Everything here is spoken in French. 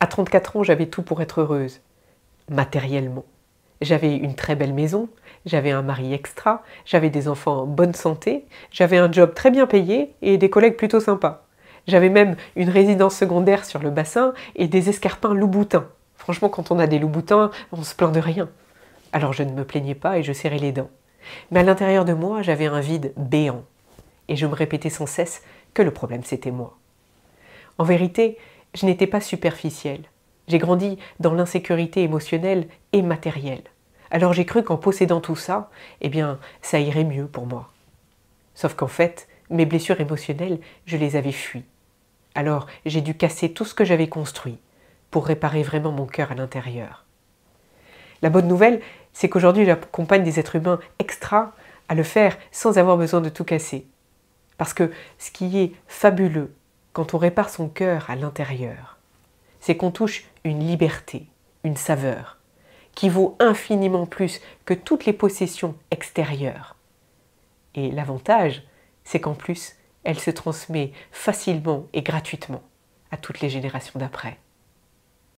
À 34 ans, j'avais tout pour être heureuse, matériellement. J'avais une très belle maison, j'avais un mari extra, j'avais des enfants en bonne santé, j'avais un job très bien payé et des collègues plutôt sympas. J'avais même une résidence secondaire sur le bassin et des escarpins loup-boutin. Franchement, quand on a des loup-boutins, on se plaint de rien. Alors je ne me plaignais pas et je serrais les dents. Mais à l'intérieur de moi, j'avais un vide béant. Et je me répétais sans cesse que le problème c'était moi. En vérité, je n'étais pas superficielle. J'ai grandi dans l'insécurité émotionnelle et matérielle. Alors j'ai cru qu'en possédant tout ça, eh bien, ça irait mieux pour moi. Sauf qu'en fait, mes blessures émotionnelles, je les avais fuies. Alors j'ai dû casser tout ce que j'avais construit pour réparer vraiment mon cœur à l'intérieur. La bonne nouvelle, c'est qu'aujourd'hui j'accompagne des êtres humains extra à le faire sans avoir besoin de tout casser. Parce que ce qui est fabuleux quand on répare son cœur à l'intérieur, c'est qu'on touche une liberté, une saveur, qui vaut infiniment plus que toutes les possessions extérieures. Et l'avantage, c'est qu'en plus, elle se transmet facilement et gratuitement à toutes les générations d'après.